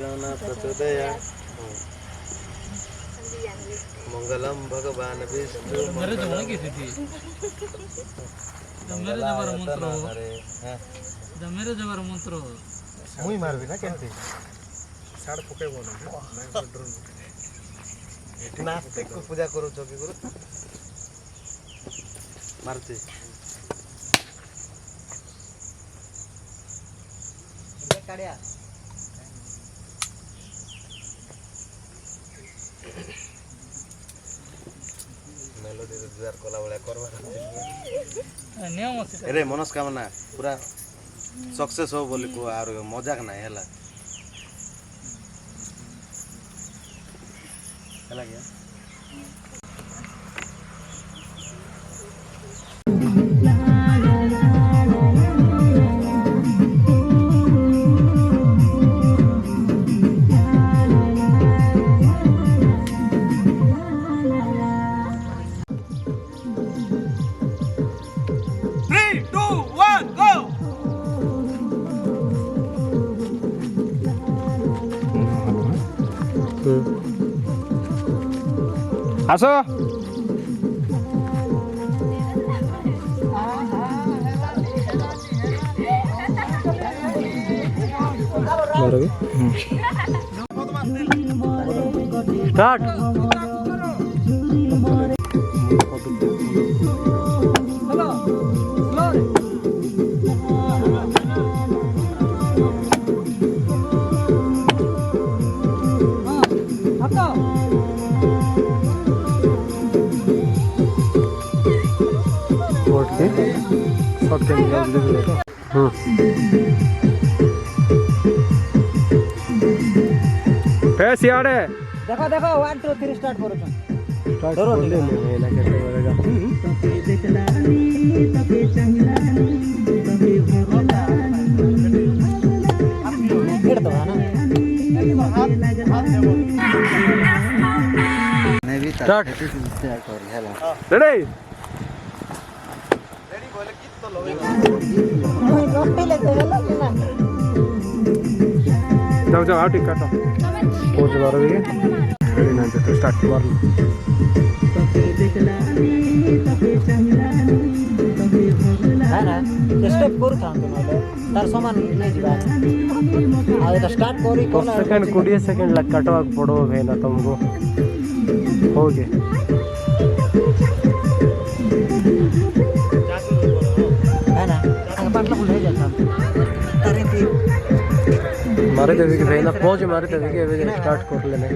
प्रचोदया मंगलम भगवान विष्णु मेरे जमाने की थी मेरे जबर मंत्र हो मेरे जबर मंत्र हो मुई मारबी ना केनती साड फुके बोनो नास्तिक को पूजा करू चोकी करू मारती ये काड्या मेलोडी रुजगार कला वाला करवा नियम अछि अरे मनोस्कामना पूरा सक्सेस हो बोली को आरो मजाक नाही हला हला गया आसो स्टार्ट सियाड़े देखो देखो 1 2 3 स्टार्ट करो स्टार्ट कर ले ना कैसे करेगा फिर तो है ना मैं भी स्टार्ट स्टार्ट कर हेला रेडी रेडी बोले कित तो लोगे रोटी लेते हैं ना जाओ जाओ आउट काटो पोज मारो ये रेडी ना तो स्टार्ट मार लो है ना स्टेप कर था तो तार समान नहीं जीवा आ तो स्टार्ट करी कोला सेकंड 20 सेकंड लग कटवा पड़ो है ना तुमको हो गए है ना आगे पाटला को ले जाता तारे पे मारे देवे के रहना पहुंच मारे देवे के वे स्टार्ट कर लेने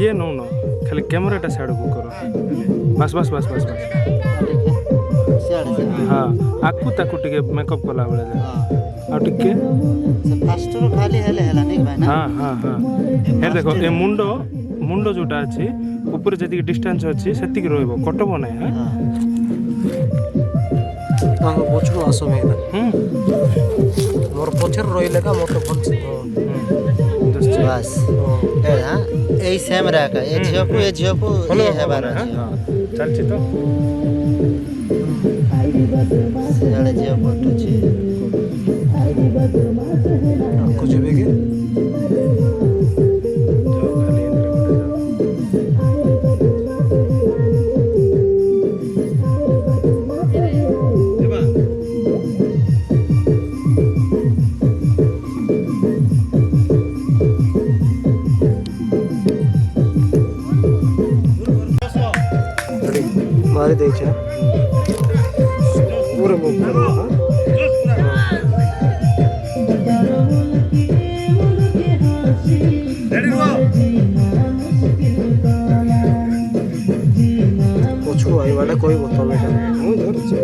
ये नो नो खाली कैमरा टा साइड को करो बस बस बस बस बस हाँ आकु ताकु टिके मेकअप कला बेले आ टिके फास्ट खाली हेले हेला नहीं भाई ना हाँ हाँ हाँ हे देखो ए मुंडो मुंडो जोटा अछि ऊपर जति डिस्टेंस अछि सेति रहइबो कटबो नै हां तांको पोछरो आसो में मोर पोछर रोइले का मोर तो फोन बस ए हां ए सेम राका ए झियोपु ये है बारा चल छी तो सेले झियोपु तो छी कुछ भी के मारे दे छे पूरा मूव करो हां ପଛକୁ ଆଇବାଟା କହିବ ତମେ ମୁଁ ଧରୁଛି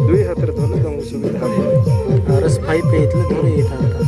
ଦୁଇ ହାତରେ ଧରଲେ ତମକୁ ସୁବିଧା ହେବ RS5 ହେଇଥିଲେ ଧରି ହେଇଥାନ୍ତା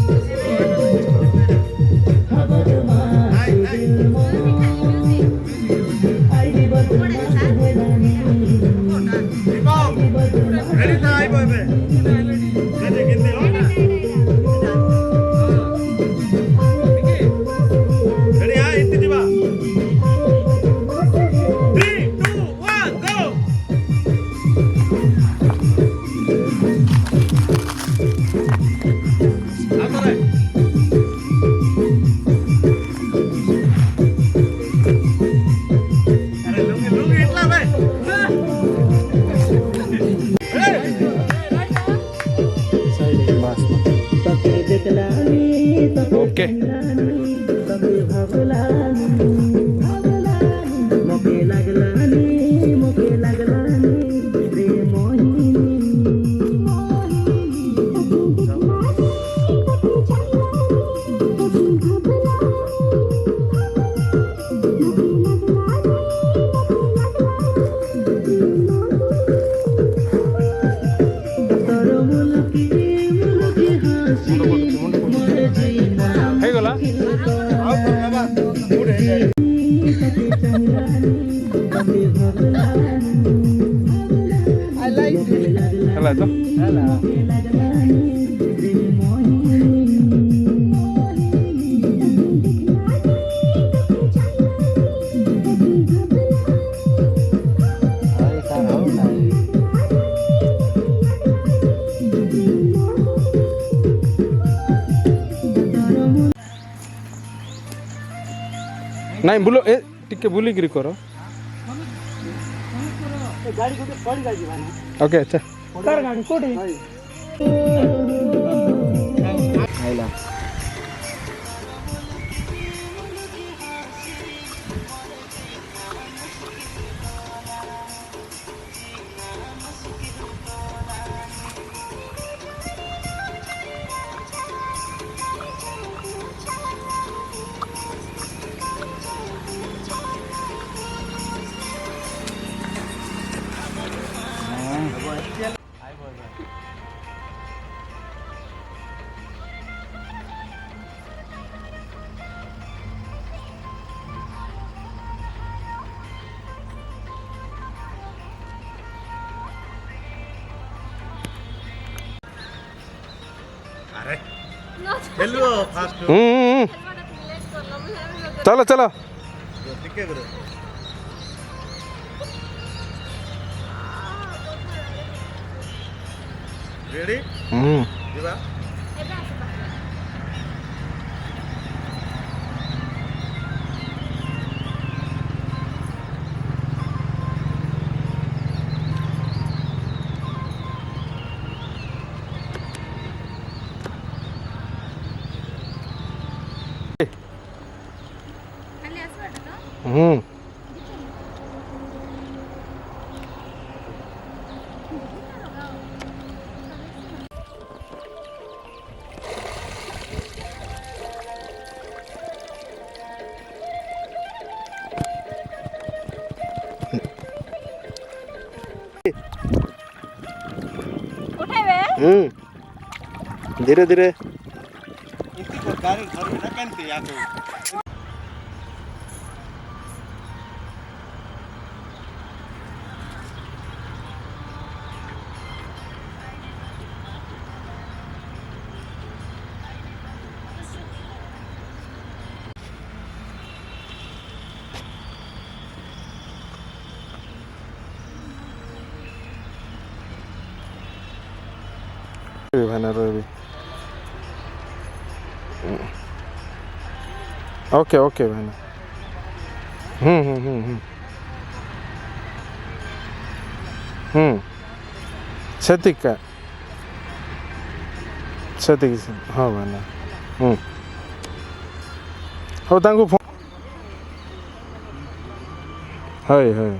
ओके ହେଇଗଲା ହେଲା ତ ନାଇଁ ବୁଲ ଏ ଟିକେ ବୁଲିକିରି କର ଓକେ ଆଚ୍ଛା खेलो फास्ट चलो चलो टिके करो रेडी ଯିବା धीरे धीरे गाड़ी घर में केंती आको भाना रवि ओके ओके भाना ସେତିକି ହଁ ଭାନା ହଉ ତାଙ୍କୁ ହଏ ହଏ